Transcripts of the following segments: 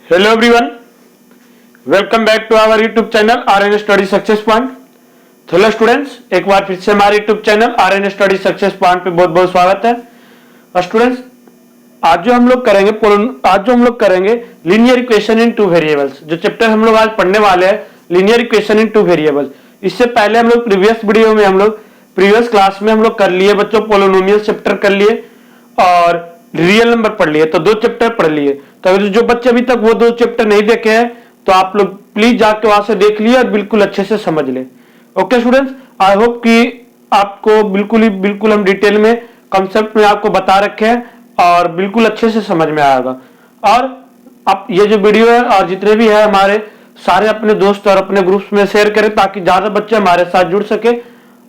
Hello everyone, welcome back to our YouTube channel RN Study Success Point। Hello students, एक बार फिर से हमारे YouTube channel RN Study Success Point पे बहुत बहुत स्वागत है। और स्टूडेंट्स, आज जो हम लोग करेंगे linear equation in two variables. जो चैप्टर हम लोग आज पढ़ने वाले हैं linear equation in two variables. इससे पहले हम लोग प्रीवियस क्लास में हम लोग कर लिए बच्चों, पोलिनोमियल चैप्टर कर लिए और रियल नंबर पढ़ लिए, तो 2 चैप्टर पढ़ लिए। तो जो बच्चे अभी तक वो 2 चैप्टर नहीं देखे हैं तो आप लोग प्लीज जाके वहां से देख लिए और बिल्कुल अच्छे से समझ ले। ओके स्टूडेंट्स, आई होप कि आपको बिल्कुल हम डिटेल में कॉन्सेप्ट में आपको बता रखे हैं और बिल्कुल अच्छे से समझ में आएगा। और आप ये जो वीडियो है और जितने भी है हमारे सारे अपने दोस्त और अपने ग्रुप्स में शेयर करें ताकि ज्यादा बच्चे हमारे साथ जुड़ सके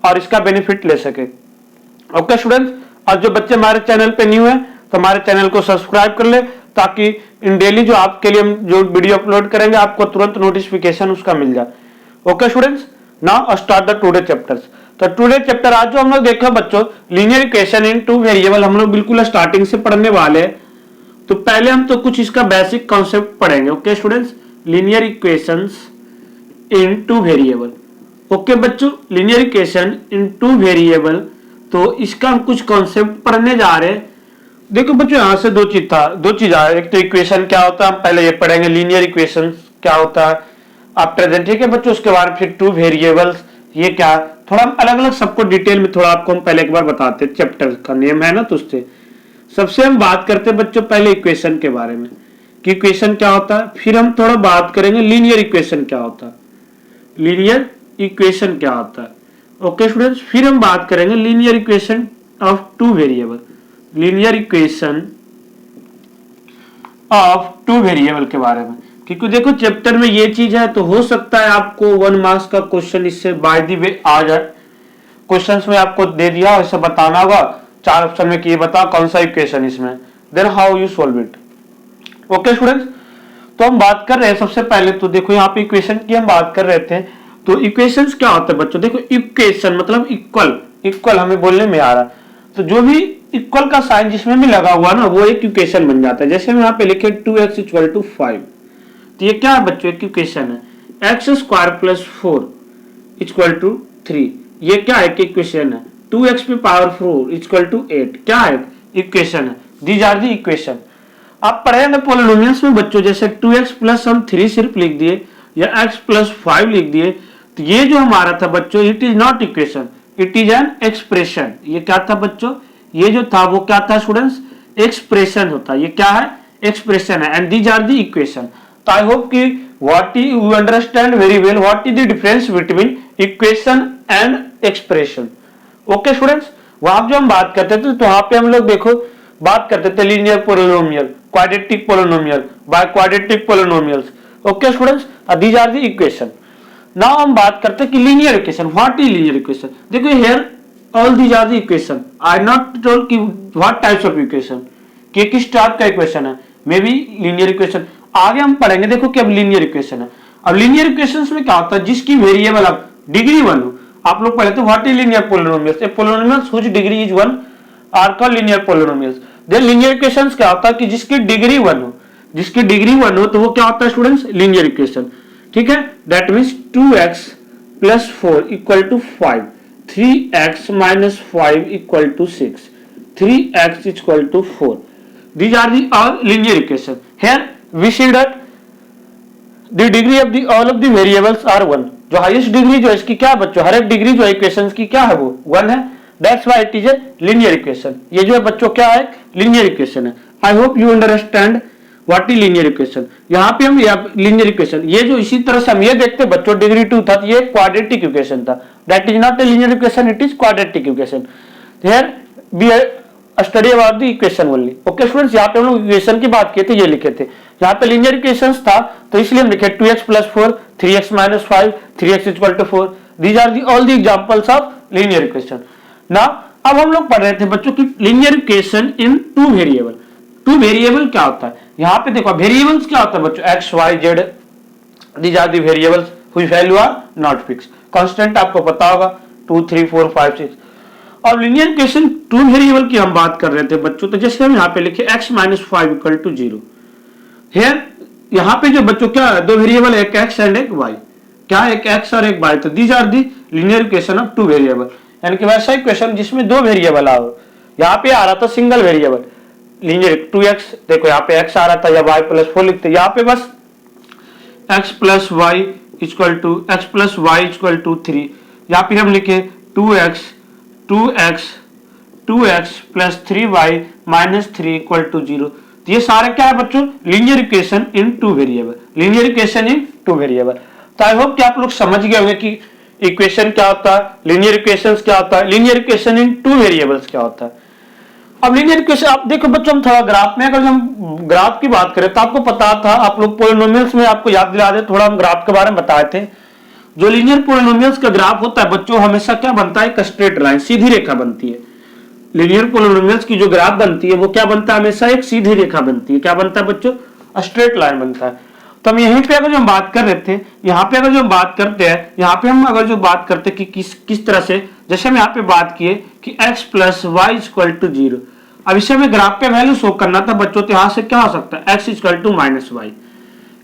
और इसका बेनिफिट ले सके। ओके स्टूडेंट्स, और जो बच्चे हमारे चैनल पे न्यू है तो हमारे चैनल को सब्सक्राइब कर ले ताकि इन डेली जो आपके लिए हम जो वीडियो अपलोड करेंगे आपको तुरंत नोटिफिकेशन उसका मिल जाए। Okay students, now start the today chapters. तो टुडे चैप्टर आज जो हम लोग देखा बच्चों, linear equation in two variable, हम लोग बिल्कुल स्टार्टिंग से पढ़ने वाले हैं। तो पहले हम तो कुछ इसका बेसिक कॉन्सेप्ट पढ़ेंगे। Okay students, linear equations in two variable. Okay बच्चों, linear equation in two variable, तो इसका हम कुछ कॉन्सेप्ट पढ़ने जा रहे हैं। देखो बच्चों, यहां से दो चीज आ रही है। एक तो इक्वेशन क्या होता है, हम पहले ये पढ़ेंगे लीनियर इक्वेशन क्या होता है आफ्टर देन, ठीक है बच्चों। उसके बाद फिर टू वेरिएबल्स ये क्या है, थोड़ा हम अलग अलग सबको डिटेल में थोड़ा आपको हम पहले एक बार बताते हैं। चैप्टर का नेम है ना, तो उससे सबसे हम बात करते हैं बच्चों पहले इक्वेशन के बारे में कि इक्वेशन क्या होता है। फिर हम थोड़ा बात करेंगे लीनियर इक्वेशन क्या होता है, लीनियर इक्वेशन क्या होता है। ओके स्टूडेंट्स, फिर हम बात करेंगे linear equation of two variable, linear equation of two variable के बारे में। क्योंकि देखो चैप्टर में ये चीज है तो हो सकता है आपको 1 मार्क्स का क्वेश्चन इससे बाय द वे आ जाए। क्वेश्चंस में आपको दे दिया वैसे बताना होगा 4 ऑप्शन में कि ये बताओ कौन सा इक्वेशन इसमें, then how you solve it. Okay students, तो हम बात कर रहे हैं सबसे पहले तो देखो यहाँ पे इक्वेशन की हम बात कर रहे थे। तो इक्वेशंस क्या होता है बच्चों, देखो इक्वेशन मतलब इक्वल हमें बोलने में आ रहा है। तो जो भी इक्वल का साइन जिसमें भी लगा हुआ ना वो एक इक्वेशन बन जाता है। जैसे हम यहाँ पे लिखे 2x = 5, तो ये क्या है बच्चों, एक इक्वेशन है। x² + 4 = 3, ये क्या है, एक इक्वेशन है। 2x⁴ = 8, क्या है, इक्वेशन है। These are the equation. आप पढ़े ना पॉलिनोमियल्स में बच्चों, जैसे 2x + हम 3 सिर्फ लिख दिए या x + 5 लिख दिए, तो ये जो हमारा था बच्चों it is not equation, it is an expression. ये क्या था बच्चों, ये जो था वो क्या था स्टूडेंट्स, एक्सप्रेशन होता है। ये क्या है, एक्सप्रेशन है। And these are the equation. तो आई होप कि what you understand very well what is the difference between equation and expression. Okay students, वहां जो हम बात करते थे तो वहां पे हम लोग देखो बात करते थे linear polynomial, quadratic polynomial, bi quadratic polynomials. Okay students, these are the equation. Now हम बात करते हैं कि linear equation, what is linear equation. देखो here all these are the equation, I not told कि व्हाट टाइप्स ऑफ इक्वेशन, कि किस type का इक्वेशन है, मे बी लीनियर इक्वेशन आगे हम पढ़ेंगे। देखो कि अब लीनियर इक्वेशन है। अब लीनियर इक्वेशंस में क्या होता है, जिसकी वेरिएबल अब डिग्री 1 हो। आप लोग पढ़े थे what is linear polynomials, a polynomials which degree is 1 are called linear polynomials. Then linear equations क्या होता है कि जिसकी डिग्री 1 हो, जिसकी डिग्री 1 हो तो वो क्या होता है स्टूडेंट्स, लीनियर इक्वेशन। ठीक है, that means 2x + 4 = 5, 3x - 5 = 6, 3x = 4. These are the all linear equation. Here we see that the degree of the all of the variables are 1. जो हाईएस्ट डिग्री जो है इसकी क्या बच्चों, हर एक डिग्री जो इक्वेशंस की क्या है वो 1 है। That's why it is a linear equation. ये जो है बच्चों क्या है, linear equation है। I hope you understand what is linear equation. यहाँ पे हम linear equation, ये जो इसी तरह से हम ये देखते बच्चों डिग्री 2 था, ये क्वाड्रेटिक इक्वेशन था। That is not a linear equation, it is quadratic equation. Here we study about the equation only. Okay students, यहाँ पे हम लोग इक्वेशन की बात किए थे, ये लिखे थे। यहाँ पे लीनियर इक्वेशंस था तो इसलिए हम लिखे 2x + 4, 3x - 5, 3x = 4। These are all the examples of linear equation. Now अब हम लोग पढ़ रहे थे बच्चों की linear equation in two variable. Two variable क्या होता है, यहाँ पे देखो वेरिएबल्स क्या होता है बच्चों, x, y, z। These are the variables हुई value are not fix. Constant आपको पता होगा 2, 3, 4, 5, 6। और लीनियर इक्वेशन टू वेरिएबल की हम बात कर रहे थे बच्चों, तो जैसे हम यहाँ पे लिखे x - 5 = 0। हियर यहाँ पे जो बच्चों क्या है, दो वेरिएबल, एक एक्स एंड एक वाई, क्या एक एक्स और एक वाई, तो these are the linear equation of two variable. यानी कि वैसा इक्वेशन जिसमें दो वेरिएबल आ, यहाँ पे आ रहा था सिंगल वेरिएबल लीनियर 2x, देखो यहाँ पे x आ रहा था या y प्लस 4 लिखते, यहाँ पे बस x plus y equal to x plus y equal to 3, यहाँ पे हम लिखे 2x plus 3y minus 3 equal to 0। तो ये सारे क्या है बच्चों, linear equation in two variable, linear equation in two variable. तो आई होप कि आप लोग समझ गए होंगे कि इक्वेशन क्या होता है, लीनियर इक्वेशंस क्या होता है, linear equation in two variables क्या होता है। अब लीनियर इक्वेशन आप देखो बच्चों, हम थोड़ा ग्राफ में, अगर हम ग्राफ की बात करें तो आपको पता था, आप लोग पॉलिनोमियल्स में आपको याद दिला दे, थोड़ा हम ग्राफ के बारे में बताए थे। जो लीनियर पॉलिनोमियल्स का ग्राफ होता है बच्चों, हमेशा क्या बनता है, एक स्ट्रेट लाइन, सीधी रेखा बनती है। लीनियर पॉलिनोमियल्स की जो ग्राफ बनती है वो क्या बनता है, हमेशा एक सीधी रेखा बनती है। क्या बनता है बच्चों, स्ट्रेट लाइन बनता है। तो हम यहीं पे अगर जो हम बात कर रहे थे, यहाँ पे अगर जो हम बात करते हैं, यहाँ पे हम अगर जो बात करते हैं कि किस तरह से, जैसे हम यहाँ पे बात किए कि x plus y equal to 0, अब इसे हमें ग्राफ पे वैल्यू शो करना था बच्चों, तो यहाँ से क्या हो सकता है, x equal to minus y,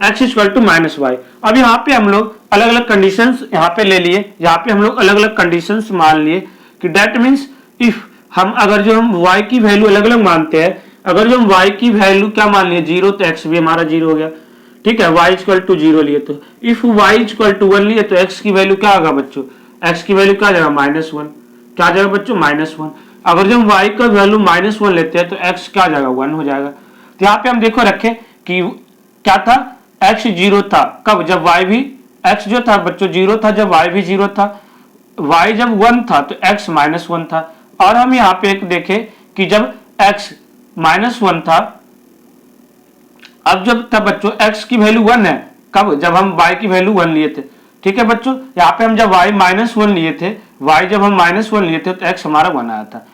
x equal to minus y. अब यहाँ पे हम लोग अलग अलग कंडीशंस यहाँ पे ले लिए, यहाँ पे हम लोग अलग अलग कंडीशंस मान लिए कि डेट मीन्स इफ हम अगर जो हम y की वैल्यू अलग अलग मानते हैं, अगर जो हम y की वैल्यू क्या मान लिए 0, तो x भी हमारा 0 हो गया, ठीक है। y इक्वल टू 0 लिए, तो इफ y इक्वल टू 1 लिए तो x की वैल्यू क्या होगा बच्चों, x की वैल्यू क्या आ जाएगा, -1, क्या आ जाएगा बच्चों, -1। अगर जब हम y का वैल्यू -1 लेते हैं तो x क्या आ जाएगा, 1 हो जाएगा। तो यहाँ पे हम देखो रखे कि क्या था, x 0 था कब, जब y भी, x जो था बच्चों 0 था जब y भी 0 था, y जब 1 था तो x -1 था। और हम यहाँ पे एक देखे कि जब x -1 था, अब जब तब बच्चों x की वैल्यू 1 है, कब, जब हम y की वैल्यू 1 लिए थे, ठीक है बच्चों। यहाँ पे हम जब y -1 लिए थे, y जब हम -1 लिए थे तो x हमारा 1 आया था।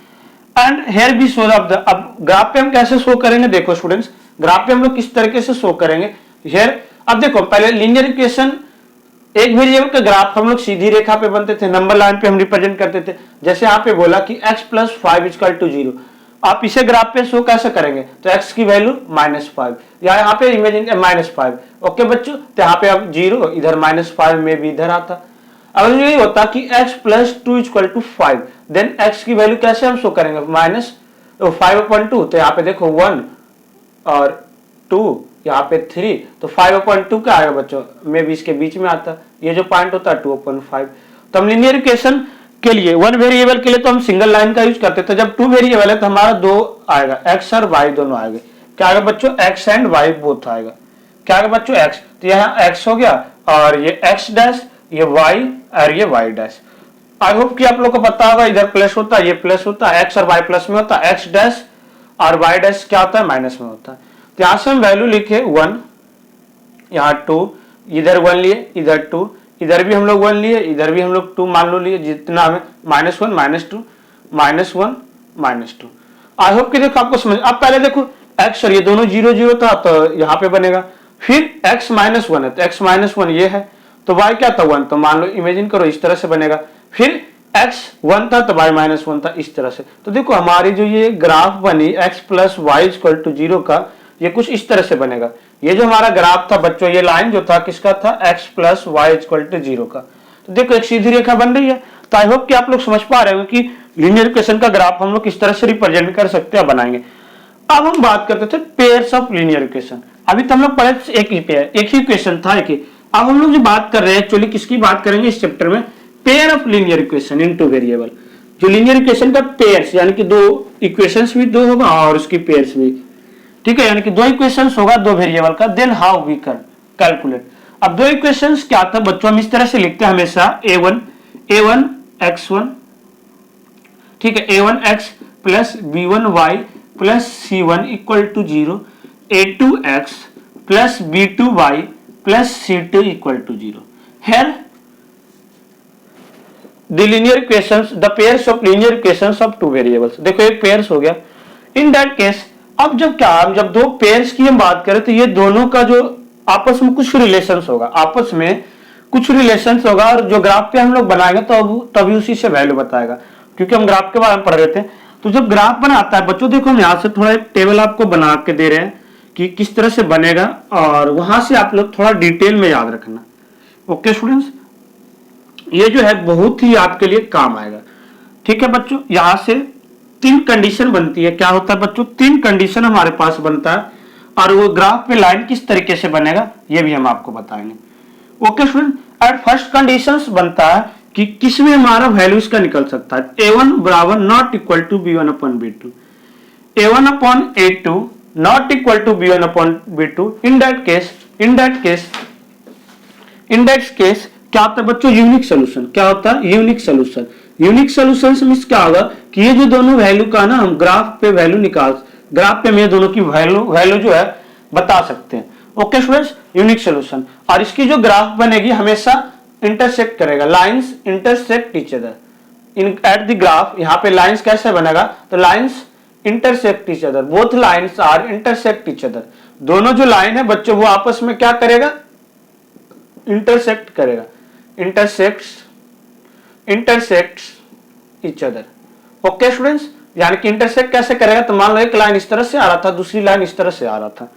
एंड हेयर भी शो ऑफ द, अब ग्राफ पे हम कैसे शो करेंगे, देखो स्टूडेंट्स, ग्राफ पे हम लोग किस तरीके से शो करेंगे हेयर। अब देखो पहले लीनियर इक्वेशन, एक वेरिएबल का ग्राफ हम लोग सीधी रेखा पे बनते थे, नंबर लाइन पे हम रिप्रेजेंट करते थे। जैसे यहाँ पे बोला कि x प्लस 5 इक्वल टू 0, आप इसे ग्राफ पे शो कैसे करेंगे, तो x की वैल्यू -5 या यहाँ पे इमेजिन -5, ओके बच्चों। तो यहाँ पे अब 0 इधर -5 में भी इधर आता। अगर यही होता कि x plus 2 equal to 5, then x की वैल्यू कैसे हम शो करेंगे, -5/2, तो यहाँ पे देखो 1 और 2, यहाँ पे 3, तो 5/2 क्या आएगा बच्चों, में भी इसके बीच में आता, ये जो पॉइंट होता है 2/5। तो हम लीनियर इक्वेशन के लिए, वन वेरिएबल के लिए तो हम सिंगल लाइन का यूज करते थे, जब टू वेरिएबल है तो हमारा दो आएगा, x और y दोनों आएंगे। क्या आएगा बच्चों, x एंड y बोथ आएगा। क्या आएगा बच्चों, x, तो यहाँ x हो गया और ये x डैश, ये y और ये y डैश। आई होप कि आप लोग को पता होगा, इधर प्लस होता है, ये प्लस होता है, x और y प्लस में होता है, x डैश और y डैश क्या होता है, माइनस में होता है। तो यहाँ से हम वैल्यू लिखे 1, यहाँ 2, इधर 1 लिए, इधर 2, इधर भी हम लोग 1 लिए, इधर भी हम लोग 2 मान लो लिए, जितना हमें -1 -2 -1 -2। आई होप कि देखो आपको समझ। अब पहले देखो x और ये दोनों 0 0 था तो यहाँ पे बनेगा, फिर x -1 है तो x -1 ये है, तो y क्या था 1, तो मान लो इमेजिन करो इस तरह से बनेगा, फिर x 1 था तो y -1 था, इस तरह से। तो देखो हमारी जो ये ग्राफ बनी x plus y equal to 0 का, ये कुछ इस तरह से बनेगा। ये जो हमारा ग्राफ था बच्चों, ये लाइन जो था किसका था, x plus y equal to 0 का। तो देखो एक सीधी रेखा बन रही है। तो आई होप कि आप लोग समझ पा रहे हो कि लीनियर इक्वेशन का ग्राफ हम लोग किस तरह से रिप्रेजेंट कर सकते हैं, बनाएंगे। अब हम बात करते थे पेयर्स ऑफ लीनियर इक्वेशन। अभी तो हम लोग पढ़े एक ही पेयर, एक ही इक्वेशन था, एक ही। अब हम लोग जो बात कर रहे हैं एक्चुअली किसकी बात करेंगे इस चैप्टर में, pair of linear equation in two variable. जो लीनियर इक्वेशन का पेयर्स, यानी कि दो इक्वेशंस भी दो होगा और उसकी पेयर्स भी, ठीक है, यानी कि दो इक्वेशंस होगा दो वेरिएबल का, then how we can calculate. अब दो इक्वेशंस क्या था बच्चों, हम इस तरह से लिखते हैं हमेशा, a1 x1, ठीक है, a1x plus b1y plus c1 equal to 0, a2x plus b2y plus c2 equal to 0। Here the linear equations, the pairs of linear equations of two variables. देखो एक पेयर्स हो गया। इन दैट केस अब जब क्या, जब दो पेयर्स की हम बात करें तो ये दोनों का जो आपस में कुछ रिलेशंस होगा, आपस में कुछ रिलेशंस होगा, और जो ग्राफ पे हम लोग बनाएंगे तो अब तभी उसी से वैल्यू बताएगा, क्योंकि हम ग्राफ के बारे में पढ़ रहे थे। तो जब ग्राफ बनाता है बच्चों, देखो हम यहाँ से थोड़ा एक टेबल आपको बना के दे रहे हैं कि किस तरह से बनेगा, और वहां से आप लोग थोड़ा डिटेल में याद रखना। ओके स्टूडेंट्स, ये जो है बहुत ही आपके लिए काम आएगा। ठीक है बच्चों, यहां से 3 कंडीशन बनती है। क्या होता है बच्चों, 3 कंडीशन हमारे पास बनता है, और वो ग्राफ पे लाइन किस तरीके से बनेगा ये भी हम आपको बताएंगे। Okay student, at first conditions बनता है कि किसमें हमारा वैल्यू इसका निकल सकता है, a1 बराबर not equal to b1 upon b2, a1 upon a2 not equal to b1 upon b2। In that case क्या होता है बच्चों, यूनिक सोल्यूशन। क्या होता है, unique solution. Unique solution means क्या होगा कि ये जो दोनों वैल्यू का ना हम ग्राफ पे वैल्यू ग्राफ पे हम दोनों की वैल्यू जो है बता सकते हैं। Okay students, unique solution. और इसकी जो ग्राफ बनेगी हमेशा इंटरसेक्ट करेगा, lines intersect each other in at the graph. यहाँ पे लाइंस कैसे बनेगा, तो lines intersect each other, both lines are intersect each other. दोनों जो लाइन है बच्चों वो आपस में क्या करेगा, इंटरसेक्ट करेगा, intersects each other. Okay students, यानी कि इंटरसेक्ट कैसे करेगा, तो मान लो एक लाइन इस तरह से आ रहा था, दूसरी लाइन इस तरह से आ रहा था,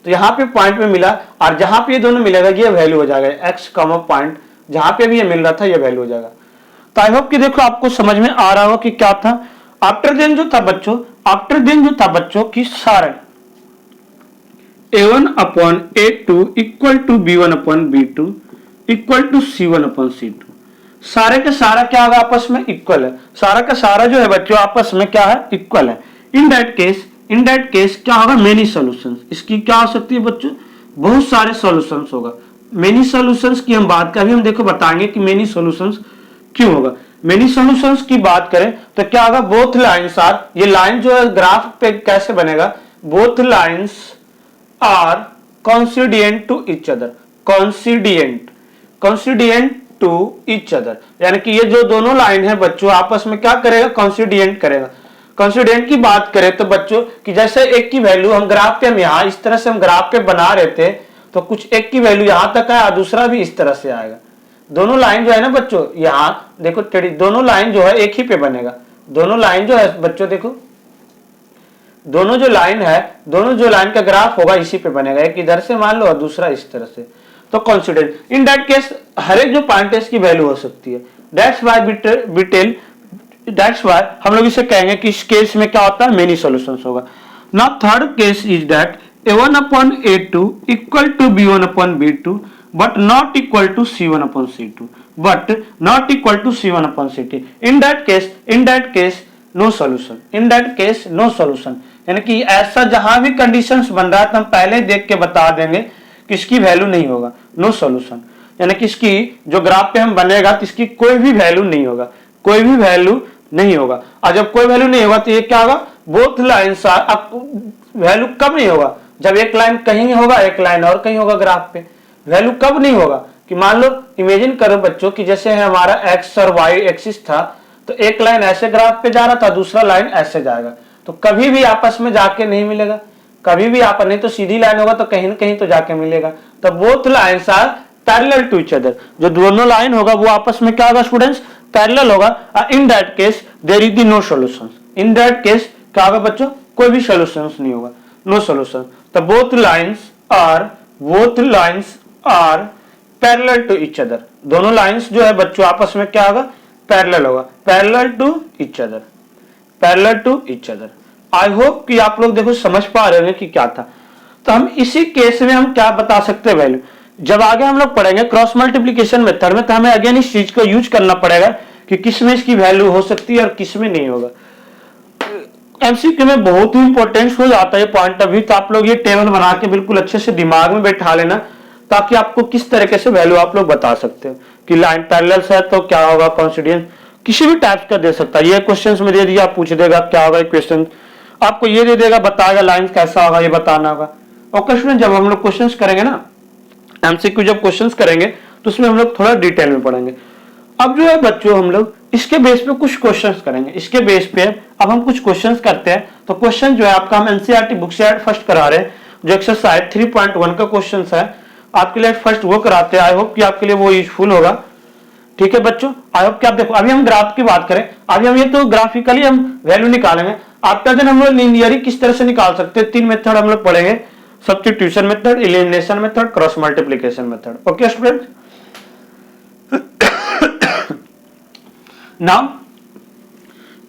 तो यहाँ पे पॉइंट में मिला, और जहां पे ये दोनों मिलेगा ये वैल्यू हो जाएगा, एक्स कॉमा पॉइंट जहां पे भी ये मिल रहा था ये वैल्यू हो जाएगा। तो आई होप कि देखो आपको समझ में आ रहा होगा कि क्या था। आफ्टर देन जो था बच्चों की सारे a1 upon a2 equal to b1 upon b2 equal to c1 upon c2। सारे का सारा क्या होगा, आपस में इक्वल है। सारा का सारा जो है बच्चों आपस में क्या है, इक्वल है। इन दैट केस क्या होगा, मेनी सॉल्यूशंस। इसकी क्या हो सकती है बच्चों, बहुत सारे सॉल्यूशंस होगा। मेनी सॉल्यूशंस की हम बात करें, हम देखो बताएंगे कि मेनी सॉल्यूशंस क्यों होगा। मेनी सॉल्यूशंस की बात करें तो क्या होगा, बोथ लाइंस आर, ये लाइन जो है ग्राफ पे कैसे बनेगा, both lines are coincident to each other, coincident to each other, यानी कि ये जो दोनों लाइन है बच्चों आपस में क्या करेगा, कॉन्सिडियंट करेगा। कॉन्सिडेंट की बात करें तो बच्चों कि जैसे एक की वैल्यू हम ग्राफ पे हम यहाँ इस तरह से हम ग्राफ पे बना रहे थे, तो कुछ एक की वैल्यू यहां तक है और दूसरा भी इस तरह से आएगा। दोनों लाइन जो है ना बच्चों, यहाँ देखो दोनों लाइन जो है एक ही पे बनेगा। दोनों लाइन जो है बच्चों देखो, दोनों जो लाइन का ग्राफ होगा इसी पे बनेगा, एक इधर से मान लो और दूसरा इस तरह से। तो कॉन्सिडेंट इन दैट केस हर एक जो पॉइंट है इसकी वैल्यू हो सकती है। दैट्स वाई हम लोग इसे कहेंगे कि इस केस में क्या होता है, मेनी सॉल्यूशंस होगा। Now third case is that a1 upon a2 equal to b1 upon b2 but not equal to c1 upon c2, but not equal to c1 upon c2। in that case no solution। यानी कि ऐसा जहां भी conditions बन रहा है तो हम पहले देख के बता देंगे कि इसकी वैल्यू नहीं होगा, नो सॉल्यूशन। यानी कि इसकी जो ग्राफ पे हम बनेगा तो इसकी कोई भी वैल्यू नहीं होगा, कोई भी वैल्यू नहीं होगा। और जब कोई वैल्यू नहीं होगा तो ये क्या होगा, बोथ लाइंस आर, वैल्यू कब नहीं होगा, जब एक लाइन कहीं होगा एक लाइन और कहीं होगा ग्राफ पे। वैल्यू कब नहीं होगा कि मान लो इमेजिन करो बच्चों कि जैसे है हमारा एक्स और वाई एक्सिस था, तो एक लाइन ऐसे ग्राफ पे जा रहा था, दूसरा लाइन ऐसे जाएगा, तो कभी भी आपस में जाके नहीं मिलेगा, कभी भी आप नहीं तो सीधी लाइन होगा तो कहीं ना कहीं तो जाके मिलेगा। तो both lines are parallel to each other, जो दोनों लाइन होगा वो आपस में क्या होगा स्टूडेंट्स, पैरेलल होगा। In that case there is the no solution. In that case क्या होगा बच्चों, कोई भी सॉल्यूशंस नहीं होगा, नो सॉल्यूशन। तो both lines are parallel to each other, दोनों लाइंस जो है बच्चों आपस में क्या होगा, पैरेलल होगा, parallel to each other. I hope कि आप लोग देखो समझ पा रहे होंगे कि क्या था। तो हम इसी केस में हम क्या बता सकते हैं वैल्यू, जब आगे हम लोग पढ़ेंगे क्रॉस मल्टीप्लिकेशन मेथड में तो हमें अगेन इस चीज को यूज करना पड़ेगा कि किसमें इसकी वैल्यू हो सकती है और किसमें नहीं होगा। एमसीक्यू में बहुत ही इंपॉर्टेंट हो जाता है पॉइंट ऑफ व्यू, तो आप लोग ये टेबल बना के बिल्कुल अच्छे से दिमाग में बैठा लेना, ताकि आपको किस तरीके से वैल्यू आप लोग बता सकते हो कि लाइन पैरेलल है तो क्या होगा, कॉन्सिडेंस किसी भी टाइप का दे सकता है। ये क्वेश्चन में दे दिया, पूछ देगा क्या होगा, क्वेश्चन आपको ये दे देगा, बताएगा लाइन कैसा होगा, ये बताना होगा। और क्वेश्चन जब हम लोग क्वेश्चन करेंगे ना, एमसीक्यू जब क्वेश्चंस करेंगे तो उसमें हम लोग थोड़ा डिटेल में पढ़ेंगे। अब जो है बच्चों हम लोग इसके बेस पे कुछ क्वेश्चंस करेंगे, इसके बेस पे अब हम कुछ क्वेश्चंस करते हैं। तो क्वेश्चन जो है आपका हम एनसीईआरटी बुक से फर्स्ट करा रहे हैं, जो एक्सरसाइज 3.1 का क्वेश्चन है आपके लिए फर्स्ट वो कराते हैं। आई होप कि आपके लिए वो यूजफुल होगा। ठीक है बच्चों, आई होप कि आप देखो, अभी हम ग्राफ की बात करें, अभी हम ये तो ग्राफिकली हम वैल्यू निकालेंगे। आफ्टर देन हम लोग लीनियरली किस तरह से निकाल सकते हैं, 3 मेथड हम लोग पढ़ेंगे। Substitution method, elimination method, cross multiplication method. Okay student, now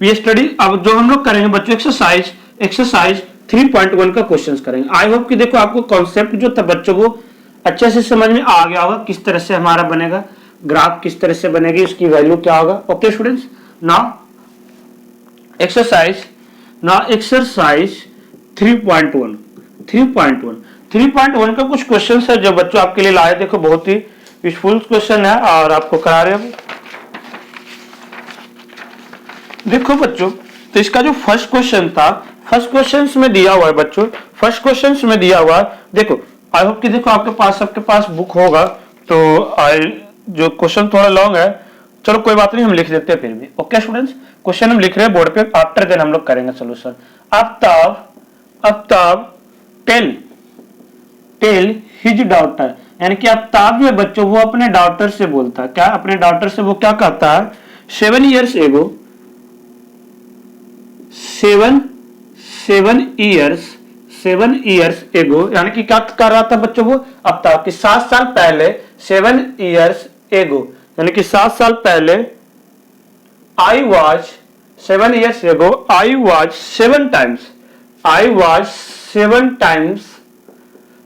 we study. अब जो हम लोग करेंगे बच्चों एक्सरसाइज 3.1 का क्वेश्चंस करेंगे। आई होप कि देखो आपको कॉन्सेप्ट जो था बच्चों वो अच्छे से समझ में आ गया होगा, किस तरह से हमारा बनेगा ग्राफ, किस तरह से बनेगी, उसकी वैल्यू क्या होगा। ओके स्टूडेंट्स, नाउ एक्सरसाइज 3.1 का कुछ क्वेश्चन है जो बच्चों आपके लिए लाए। देखो बहुत ही यूजफुल क्वेश्चन है और आपको करा रहे हैं। देखो बच्चों, तो इसका जो फर्स्ट क्वेश्चन था, फर्स्ट क्वेश्चन में दिया हुआ है बच्चों, फर्स्ट क्वेश्चन में दिया हुआ है। देखो आई होप कि देखो सबके पास बुक होगा, तो जो क्वेश्चन थोड़ा लॉन्ग है, चलो कोई बात नहीं, हम लिख देते हैं फिर भी। ओके स्टूडेंट्स, क्वेश्चन हम लिख रहे हैं बोर्ड पे, आफ्टर देन हम लोग करेंगे solution. Aftab tell his daughter, यानी कि आफ्ताब जो है बच्चों वो अपने डॉटर से बोलता है, क्या अपने डॉटर से वो क्या कहता है, 7 years ago, 7 years ago, यानी कि क्या कर रहा था बच्चों वो आफ्ताब की 7 साल पहले, 7 years ago, यानी कि 7 साल पहले, I was 7 years ago, I was 7 times,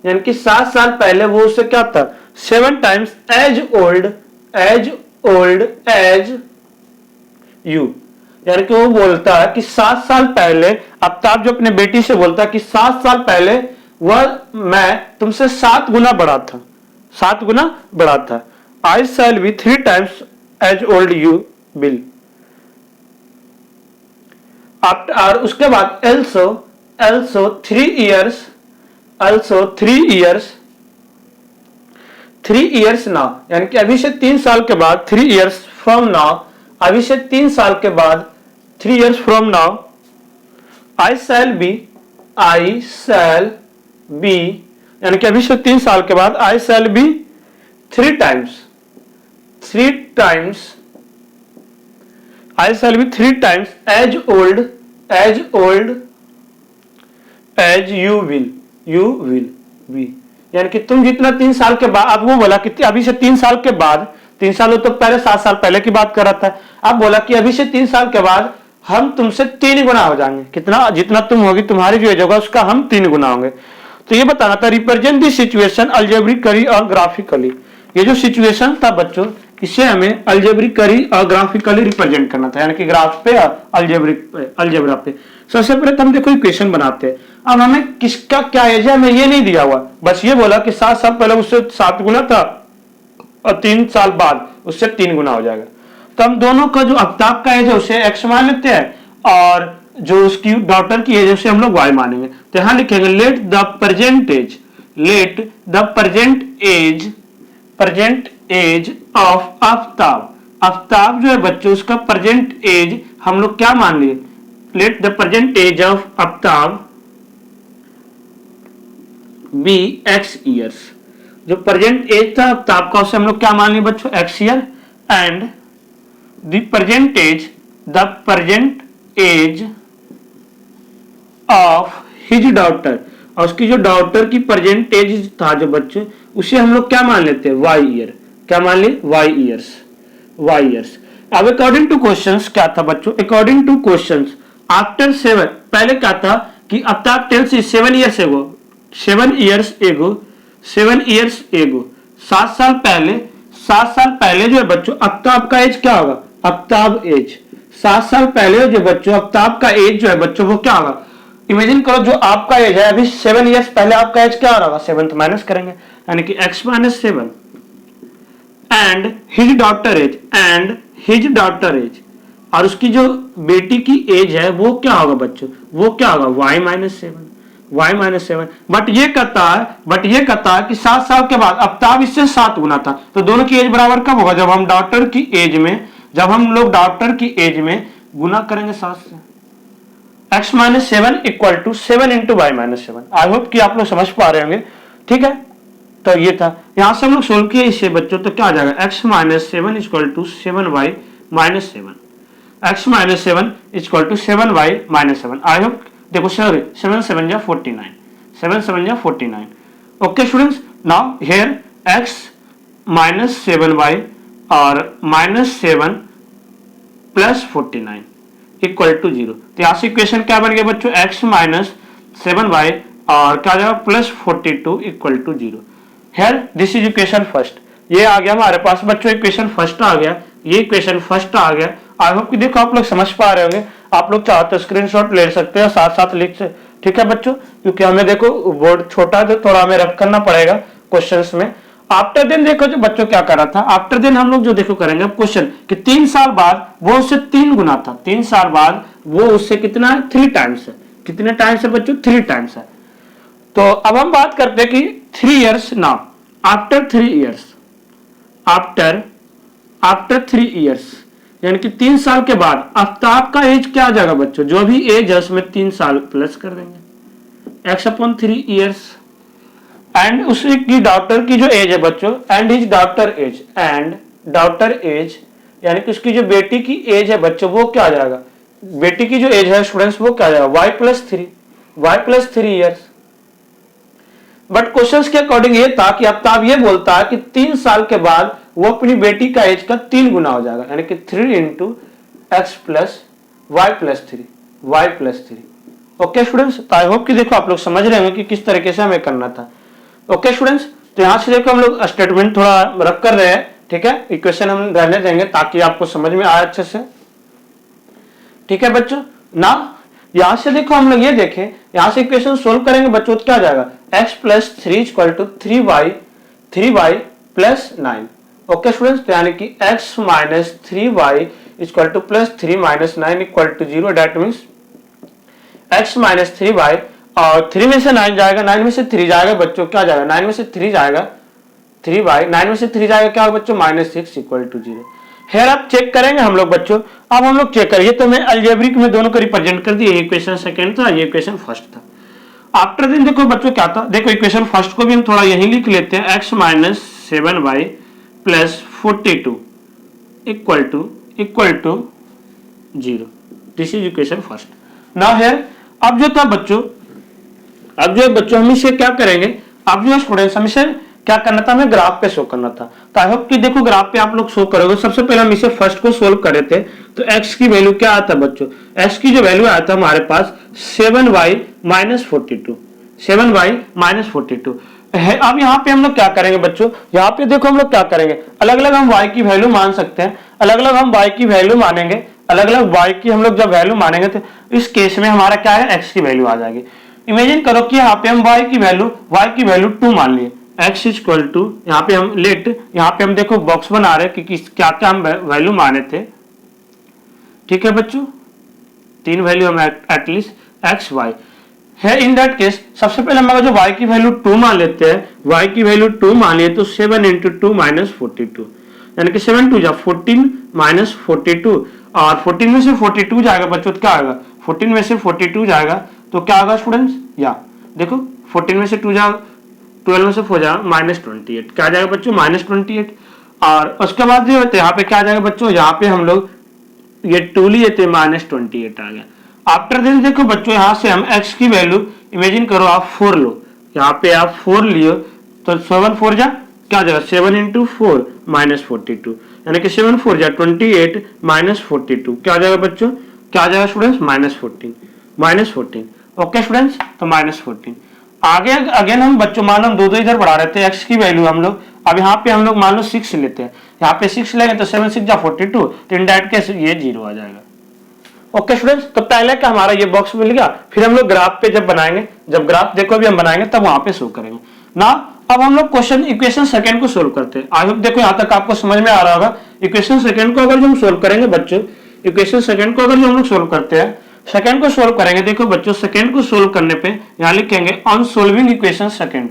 यानी कि 7 साल पहले वो उससे क्या था, 7 times as old as you, यानी कि वो बोलता है कि 7 साल पहले, आफ्ताब जो अपने बेटी से बोलता है कि 7 साल पहले वह मैं तुमसे 7 गुना बड़ा था, 7 गुना बड़ा था। I shall be 3 times as old you will, और उसके बाद also 3 years now, यानी कि अभी से 3 साल के बाद, 3 years from now, अभी से 3 साल के बाद, 3 years from now, I shall be, यानी कि अभी से 3 साल के बाद, I shall be 3 times, I shall be 3 times as old as you will be, यानी कि तुम जितना 3 साल के बाद, अब वो बोला कि अभी से 3 साल के बाद, 3 साल तो पहले 7 साल पहले की बात कर रहा था, अब बोला कि अभी से 3 साल के बाद हम तुमसे 3 गुना हो जाएंगे, कितना, जितना तुम होगी, तुम्हारी जो एज होगा उसका हम 3 गुना होंगे। तो ये बताना था, रिप्रेजेंट दी सिचुएशन अलजेब्रिकली और ग्राफिकली, ये जो सिचुएशन था बच्चों इसे हमें अलजेब्रिकली और ग्राफिकली रिप्रेजेंट करना था, यानी कि ग्राफ पे और अलजेब्रा पे। सबसे पहले हम देखो इक्वेशन बनाते हैं। अब हमें किसका क्या एज है हमें ये नहीं दिया हुआ, बस ये बोला कि 7 साल पहले उससे 7 गुना था और 3 साल बाद उससे 3 गुना हो जाएगा। तो हम दोनों का जो आफ्ताब का एज है उसे x मान लेते हैं और जो उसकी डॉटर की एज है उसे हम लोग y मानेंगे। तो यहां लिखेंगे let the present age of Aftab. Aftab जो है बच्चों उसका प्रेजेंट एज हम लोग क्या मान लिए, let the present age of Aftab be x years। जो प्रेजेंट एज था आफ्ताब का उसे हम लोग क्या मान लिए बच्चों, x year, and the present age of his daughter, और उसकी जो डॉटर की प्रेजेंट एज था जो बच्चे उसे हम लोग क्या मान लेते हैं, y year। क्या मान लिए, y years। अब अकॉर्डिंग टू क्वेश्चंस क्या था बच्चों, अकॉर्डिंग टू क्वेश्चंस आफ्टर 7, पहले क्या था कि आफ्ताब टेल्स 7 years ago, 7 साल पहले जो है बच्चों आफ्ताब का एज क्या होगा, आफ्ताब एज 7 साल पहले जो बच्चों आफ्ताब का एज जो है बच्चों वो क्या होगा, इमेजिन करो जो आपका एज है अभी 7 years पहले आपका एज क्या हो रहा होगा, 7 तो माइनस करेंगे यानी कि x - 7 and his daughter age, और उसकी जो बेटी की एज है वो क्या होगा बच्चों, वो क्या होगा y - 7। बट ये कहता है कि 7 साल के बाद आफ्ताब इससे 7 गुना था, तो दोनों की एज बराबर कब होगा, जब हम लोग डॉटर की एज में गुना करेंगे 7 से। x - 7 equal to 7 into y - 7। I hope कि आप लोग समझ पा रहे होंगे, ठीक है। तो ये था, यहां से हम लोग सोल्व किए इसे बच्चों, तो क्या आ जाएगा, x - 7 equal to 7y - 7, x - 7 equal to 7y - 7। I hope देखो 7 7 जा 49, 7 7 जा 49. Okay students, now here x minus 7y और minus 7 plus 49 इक्वल टू 0. तो यहाँ से इक्वेशन क्या बन गया बच्चों, x माइनस 7y और क्या जाएगा plus 42 equal to 0. Here this is equation first. ये आ गया हमारे पास बच्चों, इक्वेशन फर्स्ट आ गया, ये इक्वेशन फर्स्ट आ गया. आई होप कि देखो आप लोग समझ पा रहे होंगे. आप लोग चाहो तो स्क्रीनशॉट ले सकते हैं, साथ साथ लिख सकते, ठीक है बच्चों, क्योंकि हमें देखो बोर्ड छोटा है तो थोड़ा हमें रफ करना पड़ेगा क्वेश्चंस में. आफ्टर देन देखो जो बच्चों क्या कर रहा था, आफ्टर देन हम लोग जो देखो करेंगे क्वेश्चन कि 3 साल बाद वो उससे 3 गुना था, 3 साल बाद वो उससे कितना है, 3 टाइम्स है. कितने टाइम्स है बच्चों, 3 टाइम्स है. तो अब हम बात करते हैं कि 3 years now, after 3 years, after 3 years यानी कि 3 साल के बाद आफ्ताब का एज क्या आ जाएगा बच्चों, जो भी एज है उसमें 3 साल प्लस कर देंगे, x अपॉन 3 इयर्स. एंड उसकी की डॉटर की जो एज है बच्चों, and his daughter age, and daughter age यानी कि उसकी जो बेटी की एज है बच्चों वो क्या आ जाएगा, बेटी की जो एज है स्टूडेंट्स वो क्या आ जाएगा, y plus 3 years. But questions के अकॉर्डिंग ये था कि आफ्ताब ये बोलता है कि 3 साल के बाद वो अपनी बेटी का एज का 3 गुना हो जाएगा, यानी कि 3 into x plus y plus 3. Okay students, तो आई होप कि देखो आप लोग समझ रहे होंगे कि किस तरीके से हमें करना था. ओके स्टूडेंट्स, तो यहां से देखो हम लोग स्टेटमेंट थोड़ा रख कर रहे हैं, ठीक है, इक्वेशन हम रहने देंगे ताकि आपको समझ में आए अच्छे से. ठीक है बच्चों, ना यहां से देखो हम लोग ये देखें, यहां से इक्वेशन सोल्व करेंगे बच्चों तो क्या जाएगा, x plus 3 equal to 3y plus 9. Okay students, तो यानी कि x minus 3y equal to plus 3 minus 9 equal to 0. That means x minus 3y और 3 में से 9 जाएगा, 9 में से 3 जाएगा बच्चों, क्या जाएगा, 9 में से 3 जाएगा 3y, 9 में से 3 जाएगा क्या होगा बच्चों, माइनस 6 इक्वल टू 0. हेयर आप चेक करेंगे हम लोग बच्चों. अब हम लोग चेक करिए, तो मैं अलजेब्रिक में दोनों को रिप्रेजेंट कर दिए, इक्वेशन सेकंड था, ये इक्वेशन फर्स्ट था. आफ्टर दिन देखो बच्चों क्या था, देखो इक्वेशन फर्स्ट को भी हम थोड़ा यही लिख लेते हैं, x minus 7y plus 42 equal to 0. This is equation first. Now here अब जो था बच्चों, अब जो बच्चों हम इसे क्या करेंगे, अब जो स्टूडेंट्स हम इसे क्या करना था, हमें ग्राफ पे शो करना था. तो आई होप कि देखो ग्राफ पे आप लोग शो करोगे. सबसे पहले हम इसे फर्स्ट को सोल्व कर रहे थे, तो x की वैल्यू क्या आता बच्चों, x की जो वैल्यू आया था हमारे पास 7y माइनस 42, 7y माइनस 42 है. अब यहाँ पे हम लोग क्या करेंगे बच्चों, यहाँ पे देखो हम लोग क्या करेंगे, अलग अलग हम y की वैल्यू मान सकते हैं, अलग अलग हम y की वैल्यू मानेंगे, अलग अलग y की हम लोग जब वैल्यू मानेंगे तो इस केस में हमारा क्या है, x की वैल्यू आ जाएगी. इमेजिन करो कि यहाँ पे हम y की वैल्यू 2 मान लिए, x इक्वल टू यहाँ पे हम लेट, यहाँ पे हम देखो बॉक्स बना रहे हैं कि क्या क्या हम वैल्यू माने थे. ठीक है बच्चों, 3 वैल्यू हम एटलीस्ट x y है. इन दैट केस सबसे पहले हम अगर जो y की वैल्यू 2 मान लेते हैं, y की वैल्यू 2 मान लिए तो 7 इंटू 2 माइनस 42, यानी कि 7 2 जा 14 माइनस 42 और 14 में से 42 जाएगा बच्चों तो क्या आएगा, 14 में से 42 जाएगा तो क्या आएगा स्टूडेंट्स, या देखो 14 में से 2 जा 12 में से 4 जाएगा माइनस 28, क्या जाएगा बच्चों, माइनस 28. और उसके बाद जो होते यहाँ पे क्या जाएगा बच्चों, यहाँ पे हम लोग ये 2 लिए थे, माइनस 28 आ गया. आफ्टर दिस देखो बच्चों यहाँ से हम x की वैल्यू इमेजिन करो आप 4 लो, यहाँ पे आप 4 लियो तो 7 4 जा क्या जाएगा, 7 इंटू 4 माइनस 42, यानी कि 7 4 जा 28 माइनस 42 क्या जाएगा बच्चों, क्या जाएगा स्टूडेंट्स, माइनस 14. ओके स्टूडेंट्स, तो माइनस 14. आगे अगेन हम बच्चों मान लो हम दो इधर बढ़ा रहे थे, x की वैल्यू हम लोग अब यहाँ पे हम लोग मान लो 6 लेते हैं, यहाँ पे 6 लेंगे तो 7 6 जा 42, तो इन दैट केस ये 0 आ जाएगा. ओके स्टूडेंट्स, तो पहले का हमारा ये बॉक्स मिल गया. फिर हम लोग ग्राफ पे जब बनाएंगे, जब ग्राफ देखो अभी हम बनाएंगे तब वहां पे शो करेंगे ना. अब हम लोग क्वेश्चन इक्वेशन सेकंड को सोल्व करते हैं. आई होप देखो यहाँ तक आपको समझ में आ रहा होगा. इक्वेशन सेकंड को अगर जो हम सोल्व करेंगे बच्चों, इक्वेशन सेकंड को अगर जो हम लोग सोल्व करते हैं, सेकंड को सोल्व करेंगे, देखो बच्चों सेकंड को सोल्व करने पे यहाँ लिखेंगे on solving equation second,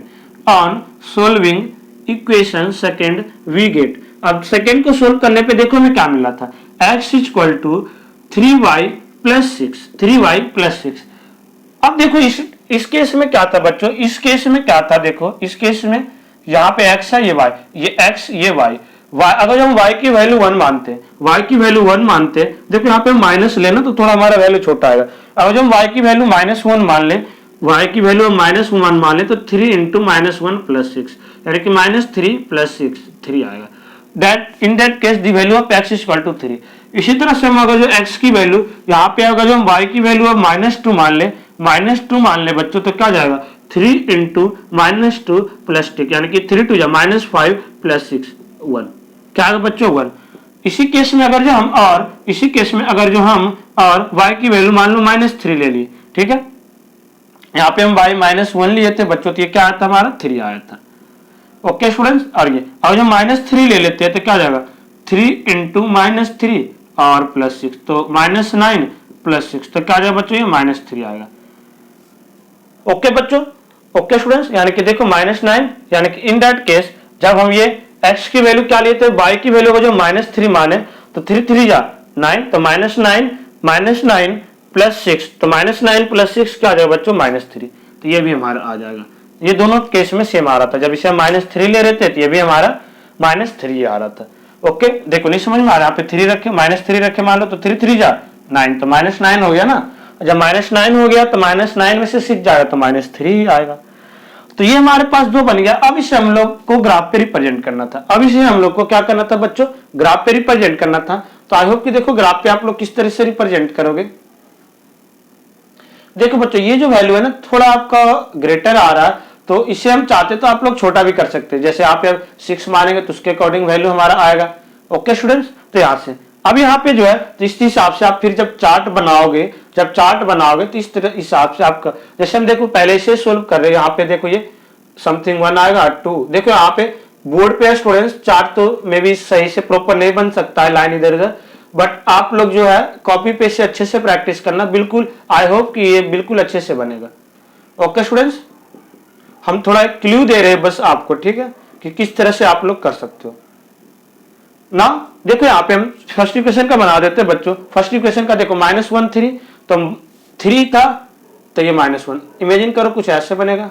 on solving equation second we get. अब सेकंड को सोल्व करने पे देखो हमें क्या मिला था, x equal to 3y plus 6. अब देखो इस केस में क्या था बच्चों, इस केस में क्या था, देखो इस केस में यहाँ पे x है, ये y, ये x ये y. अगर हम y की वैल्यू 1 मानते देखो यहाँ पे माइनस लेना तो थोड़ा हमारा वैल्यू छोटा आएगा. अगर हम y की वैल्यू -1 मान ले y की वैल्यू हम -1 मान ले तो 3 इंटू -1 प्लस 6 यानी कि -3 प्लस 6 3 आएगा। That in that case the value of x equal to 3। इसी तरह से हम अगर जो x की वैल्यू यहाँ पे अगर जो हम y की वैल्यू अब -2 मान ले बच्चों तो क्या जाएगा 3 इंटू -2 प्लस 6 यानी कि 3 2 जा -5 प्लस 6 1 क्या आएगा बच्चों 1। इसी केस में अगर जो हम और y की वैल्यू मान लो -3 ले ली, ठीक है, यहाँ पे हम y -1 लिए थे बच्चों तो ये क्या आया था हमारा 3 आया था। ओके स्टूडेंट्स, और ये अब जब -3 ले लेते हैं तो क्या जाएगा 3 इंटू -3 और प्लस 6 तो -9 प्लस 6 तो क्या जाएगा बच्चों ये -3 आएगा। ओके बच्चों, ओके स्टूडेंट्स, यानी कि देखो -9 यानी कि इन दैट केस जब हम ये x की वैल्यू क्या लेते हैं y की वैल्यू को जो -3 माने तो 3 3 जा 9 तो -9 प्लस 6 तो -9 प्लस 6 क्या आ जाएगा बच्चों -3 तो ये भी हमारा आ जाएगा। ये दोनों केस में सेम आ रहा था, जब इसे हम -3 ले रहे थे तो ये भी हमारा -3 आ रहा था। ओके देखो नहीं समझ में आ रहा, यहाँ पे 3 रखे -3 रखे मान लो तो 3 3 जा 9 तो -9 हो गया ना, जब -9 हो गया तो -9 में से 6 जाएगा तो -3 आएगा। तो ये हमारे पास दो बन गया। अब इसे हम लोग को ग्राफ पे रिप्रेजेंट करना था, अब इसे हम लोग को क्या करना था बच्चों ग्राफ पे रिप्रेजेंट करना था। तो आई होप कि देखो ग्राफ पे आप लोग किस तरह से रिप्रेजेंट करोगे। देखो बच्चों ये जो वैल्यू है ना थोड़ा आपका ग्रेटर आ रहा है तो इसे हम चाहते तो आप लोग छोटा भी कर सकते हैं, जैसे आप 6 मानेंगे तो उसके अकॉर्डिंग वैल्यू हमारा आएगा। ओके स्टूडेंट्स, तो यहाँ से अब यहाँ पे जो है तो इस हिसाब से आप फिर जब चार्ट बनाओगे तो इस तरह हिसाब से आपका जैसे हम देखो पहले से सोल्व कर रहे हैं, यहाँ पे देखो ये समथिंग 1 आएगा 2, देखो यहाँ पे बोर्ड पे स्टूडेंट्स चार्ट तो मे भी सही से प्रॉपर नहीं बन सकता है लाइन इधर उधर, बट आप लोग जो है कॉपी पेस्ट से अच्छे से प्रैक्टिस करना, बिल्कुल आई होप कि ये बिल्कुल अच्छे से बनेगा। ओके स्टूडेंट्स, हम थोड़ा एक क्लू दे रहे हैं बस आपको, ठीक है, कि किस तरह से आप लोग कर सकते हो ना। देखो यहाँ पे हम फर्स्ट इक्वेशन का बना देते हैं बच्चों। फर्स्ट इक्वेशन का देखो -1 3 तो 3 था तो ये -1 इमेजिन करो कुछ ऐसे बनेगा।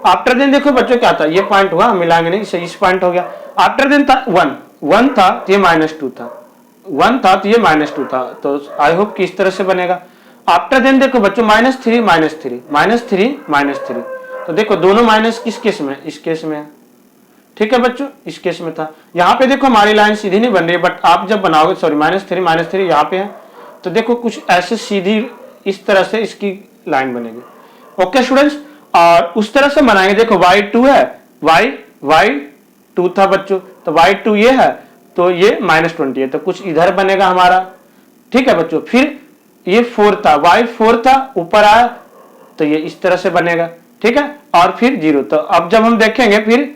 आफ्टर देन देखो बच्चों क्या था, ये पॉइंट हुआ मिलाएंगे नहीं, इस पॉइंट हो गया। आफ्टर देन था 1 था तो ये -2 था, 1 था तो ये -2 था, तो आई होप कि इस तरह से बनेगा। आफ्टर देन देखो बच्चों -3 तो देखो दोनों माइनस किस केस में, इस केस में है, ठीक है बच्चों, इस केस में था। यहाँ पे देखो हमारी लाइन सीधी नहीं बन रही है, बट आप जब बनाओगे सॉरी -3 यहाँ पे है तो देखो कुछ ऐसे सीधी इस तरह से इसकी लाइन बनेगी। ओके स्टूडेंट्स, और उस तरह से बनाएंगे। देखो y2 है, y2 था बच्चों तो y2 ये है तो ये -20 है तो कुछ इधर बनेगा हमारा, ठीक है बच्चों। फिर ये 4 था, y4 था ऊपर आया तो ये इस तरह से बनेगा, ठीक है, और फिर 0। तो अब जब हम देखेंगे फिर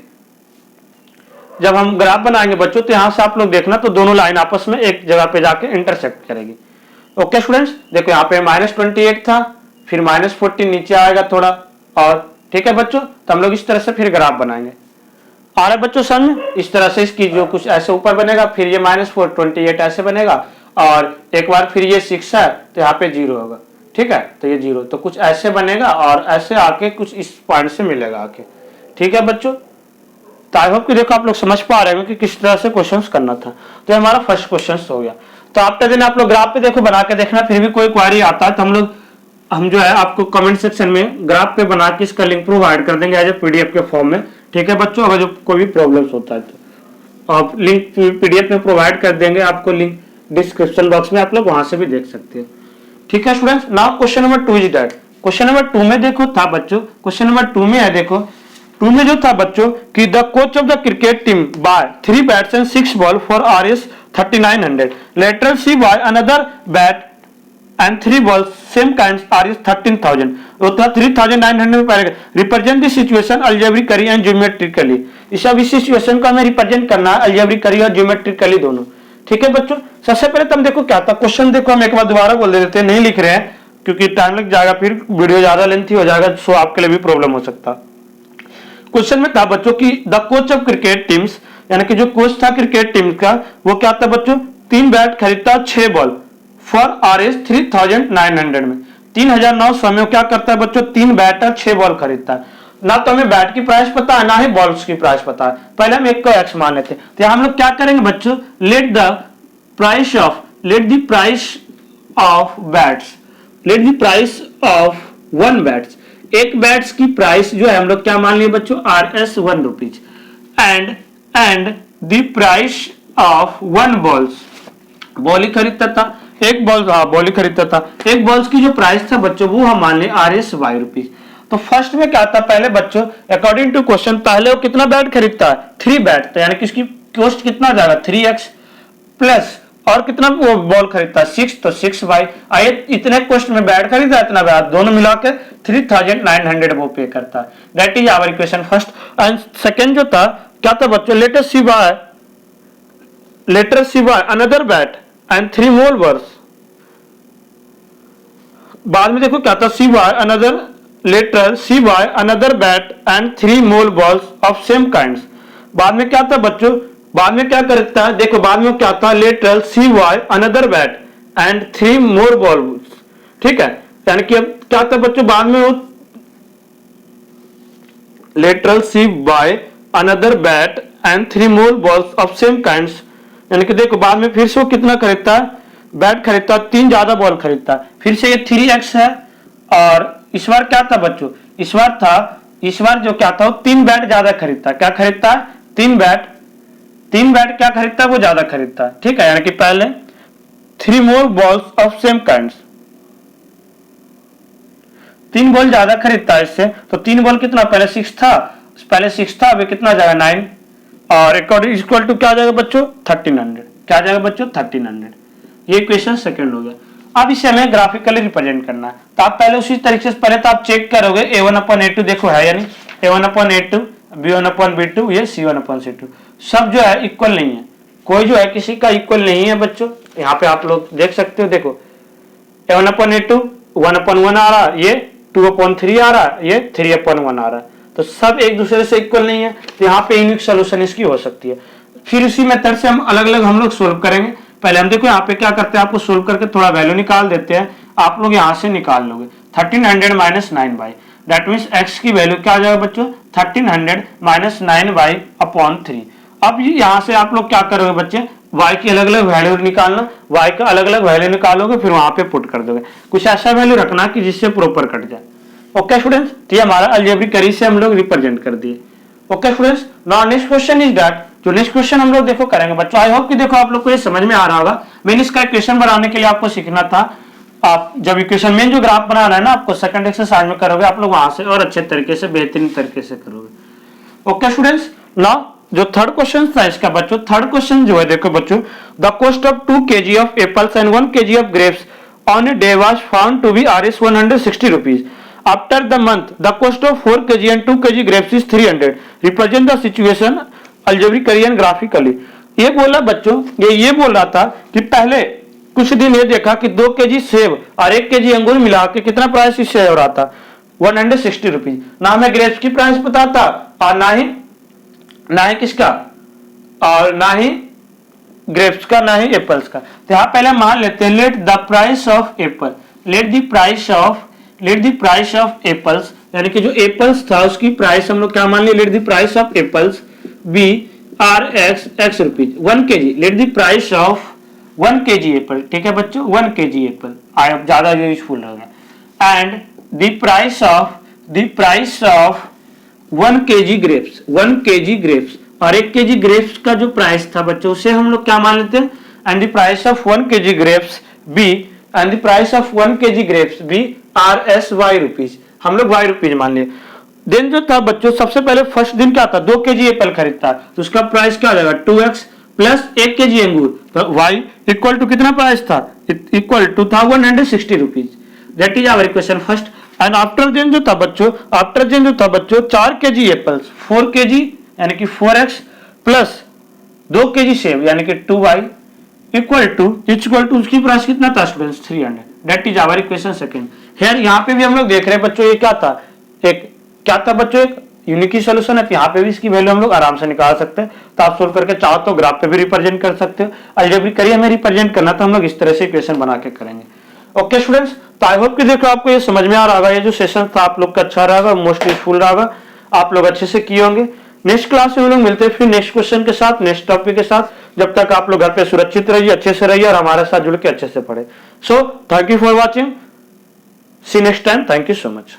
जब हम ग्राफ बनाएंगे बच्चों तो यहां से आप लोग देखना तो दोनों लाइन आपस में एक जगह पे जाके इंटरसेक्ट करेगी। ओके स्टूडेंट्स, देखो यहाँ पे -28 था फिर -14 नीचे आएगा थोड़ा, और ठीक है बच्चों, तो हम लोग इस तरह से फिर ग्राफ बनाएंगे। आ रहा है बच्चों समझ में, इस तरह से इसकी जो कुछ ऐसे ऊपर बनेगा फिर ये -428 ऐसे बनेगा, और एक बार फिर ये 6 है तो यहाँ पे 0 होगा, ठीक है, तो ये 0 तो कुछ ऐसे बनेगा और ऐसे आके कुछ इस पॉइंट से मिलेगा आके, ठीक है बच्चों। तो आई होप कि देखो आप लोग समझ पा रहे हो कि किस तरह से क्वेश्चंस करना था। तो हमारा फर्स्ट क्वेश्चन हो गया। तो आफ्टर दिन आप लोग ग्राफ पे देखो बना के देखना, फिर भी कोई क्वेरी आता है तो हम जो है आपको कमेंट सेक्शन में ग्राफ पे बना के इसका लिंक प्रोवाइड कर देंगे एज ए पीडीएफ के फॉर्म में, ठीक है बच्चों। अगर जो कोई भी प्रॉब्लम्स होता है तो आप लिंक पीडीएफ में प्रोवाइड कर देंगे, आपको लिंक डिस्क्रिप्शन बॉक्स में आप लोग वहां से भी देख सकते हैं, ठीक है students. Now question number 2 is that. Question number 2 में देखो था बच्चों, क्वेश्चन नंबर 2 में है देखो 2 में जो था बच्चों कि the coach of the cricket team buy 3 bats and 6 ball for RS 3900 lateral she buy another bat and 3 balls same kinds RS 13000 तो 3900 में पहले represent the situation algebraically and geometrically. इस सिचुएशन को हमें रिप्रेजेंट करना है अलजेब्रिकली और geometrically दोनों, ठीक है बच्चों। सबसे पहले तुम देखो क्या था क्वेश्चन, देखो हम एक बार दोबारा बोल देते हैं, नहीं लिख रहे हैं क्योंकि टाइम लग जाएगा, फिर वीडियो ज्यादा लेंथी हो जाएगा, सो आपके लिए भी प्रॉब्लम हो सकता। क्वेश्चन में था बच्चों की the coach of cricket teams, यानी कि जो कोच था क्रिकेट टीम का वो क्या था बच्चों 3 बैट खरीदता 6 बॉल फॉर RS 3900 में 3900 में क्या करता है बच्चों 3 बैट और 6 बॉल खरीदता है। ना तो हमें बैट की प्राइस पता है ना ही बॉल्स की प्राइस पता है, पहले हम एक को x मान लेते हैं। तो हम लोग क्या करेंगे बच्चों late the price of bats, late the price of 1 bats, एक बैट्स की प्राइस जो है हम लोग क्या मान लिए बच्चों, RS 1 rupees, and the price of 1 balls, ball ही खरीदता था, एक बॉल, हाँ बॉल ही खरीदता था, एक बॉल्स की जो प्राइस था बच्चों वो हम मान लें RS 5 रुपीज। तो फर्स्ट में क्या था, पहले बच्चों अकॉर्डिंग टू क्वेश्चन पहले वो कितना बैट खरीदता है, 3 बैट, तो यानी कि इसकी कॉस्ट कितना जाएगा 3x प्लस और कितना वो बॉल खरीदता है 6, तो 6 बाई आए इतने कॉस्ट में बैट खरीदा, इतना बैट दोनों मिलाकर 3900 वो पे करता है। That is our equation first. And second जो था क्या था बच्चों, let us see buy another bat and 3 more balls. बाद में देखो क्या था, see buy another bat and 3 more balls of same kinds. बाद में क्या था बच्चों, बाद में क्या करता है, देखो बाद में क्या था, lateral she buy another bat and 3 more balls, ठीक है। यानी कि अब क्या था बच्चों, बाद में वो lateral she buy another bat and 3 more balls of same kinds, यानी कि देखो बाद में फिर से वो कितना खरीदता है, बैट खरीदता है, 3 ज्यादा बॉल खरीदता है, फिर से ये 3x है। और इस बार क्या था बच्चों, इस बार जो क्या था वो 3 बैट ज्यादा खरीदता है, क्या खरीदता है 3 बैट क्या खरीदता है वो ज्यादा खरीदता है, ठीक है। यानी कि पहले 3 more balls of same kinds, 3 ball ज्यादा खरीदता है इससे, तो 3 बॉल कितना, पहले 6 था, अभी कितना जाएगा 9, और अकॉर्डिंग इक्वल टू क्या जाएगा बच्चों 1300, क्या जाएगा बच्चों 1300। ये इक्वेशन सेकंड हो गया। अब इसे हमें ग्राफिकली रिप्रेजेंट करना है, तो आप पहले उसी तरीके से पहले तो आप चेक करोगे A1/A2 देखो है यानी A1/A2, B1/B2, ये C1/C2 सब जो है इक्वल नहीं है, कोई जो है किसी का इक्वल नहीं है बच्चों। यहाँ पे आप लोग देख सकते हो, देखो A1/A2 1/1 आ रहा, ये 2/3 आ रहा, ये 3/1 आ रहा है, तो सब एक दूसरे से इक्वल नहीं है, तो यहाँ पे यूनिक सोल्यूशन इसकी हो सकती है। फिर उसी मेथड से हम अलग अलग हम लोग सोल्व करेंगे। पहले हम देखो यहाँ पे क्या करते हैं, आपको सोल्व करके थोड़ा वैल्यू निकाल देते हैं, आप लोग यहाँ से निकाल लोगे 1300 minus 9 by, that means x की वैल्यू क्या आ जाएगा बच्चों 1300 माइनस 9 बाई अपॉन 3। अब यहाँ से आप लोग क्या करोगे बच्चे, y की अलग अलग वैल्यू निकालना, y का अलग अलग वैल्यू निकालोगे, फिर वहां पे पुट कर दोगे, कुछ ऐसा वैल्यू रखना कि जिससे प्रॉपर कट जाए। ओके स्टूडेंट्स, तो ये हमारा अलजेब्रिक करी से हम लोग रिप्रेजेंट कर दिए। Okay students, now next question is that, जो नेक्स्ट क्वेश्चन हम लोग देखो करेंगे बच्चों, आई होप कि देखो आप लोग को ये समझ में आ रहा होगा। मैंने इसका इक्वेशन बनाने के लिए आपको सीखना था, आप जब इक्वेशन मेन जो ग्राफ बनाना है ना आपको सेकंड एक्सरसाइज में करोगे, आप लोग वहां से और अच्छे तरीके से बेहतरीन तरीके से करोगे। ओके स्टूडेंट्स, नाउ जो थर्ड क्वेश्चन था इसका बच्चों, थर्ड क्वेश्चन जो है देखो बच्चों, the cost of 2 kg of apples and 1 kg of grapes on a day was found to be RS 160 rupees. After the month, the cost of 4 kg and 2 kg grapes is 300. Represent the situation algebraically and graphically. ये बोला बच्चों, ये बोल रहा था कि पहले कुछ दिन ये देखा कि 2 kg सेब और 1 kg अंगूर मिला के कितना प्राइस इससे हो रहा था 160 रुपीज। ना हमें ग्रेप्स की प्राइस पता था और ना ही किसका, और ना ही ग्रेप्स का, ना ही एप्पल्स का। तो यहाँ पहले मान लेते हैं late the price of Apple, late the price of apples, यानी कि जो एप्पल्स था उसकी प्राइस हम लोग क्या मान लिया, let the price of apples be x rupees 1 kg, let the price of 1 kg apple, ठीक है बच्चों 1 kg एप्पल आया ज्यादा यूजफुल रहेगा, and the price of 1 kg grapes, 1 kg grapes, और 1 kg ग्रेप्स का जो प्राइस था बच्चों उसे हम लोग क्या मान लेते हैं, and the price of 1 kg grapes be, and the price of 1 kg grapes be RS y rupees, हम लोग y रुपीज मान लिए। देन जो था बच्चों सबसे पहले फर्स्ट दिन क्या था, 2 kg एप्पल खरीदता तो उसका प्राइस क्या हो जाएगा 2x प्लस 1 kg अंगूर, तो y इक्वल टू कितना प्राइस था, इक्वल टू था 160 rupees. That is our equation first. And after then जो था बच्चों 4 kg एप्पल्स 4 kg यानी कि 4x प्लस 2 kg सेब यानी कि 2y इक्वल टू उसकी प्राइस कितना था students 300। That is our equation second. Here यहाँ पे भी हम लोग देख रहे हैं बच्चों ये क्या था बच्चों, एक यूनिक सॉल्यूशन है, यहाँ पे भी इसकी वैल्यू हम लोग आराम से निकाल सकते हैं। तो आप सोल्व करके चाहो तो ग्राफ पे भी रिप्रेजेंट कर सकते हो, अलजेब्रिकली हमें रिप्रेजेंट करना तो हम लोग इस तरह से इक्वेशन बना के करेंगे। ओके स्टूडेंट्स, तो आई होप कि देखो आपको ये समझ में आ रहा होगा, ये जो सेशन था आप लोग का अच्छा रहेगा, मोस्ट यूजफुल रहेगा, आप लोग अच्छे से किए होंगे। नेक्स्ट क्लास में हम लोग मिलते हैं फिर नेक्स्ट क्वेश्चन के साथ, नेक्स्ट टॉपिक के साथ। जब तक आप लोग घर पे सुरक्षित रहिए, अच्छे से रहिए और हमारे साथ जुड़ के अच्छे से पढ़े। So thank you for watching. See next time, thank you so much.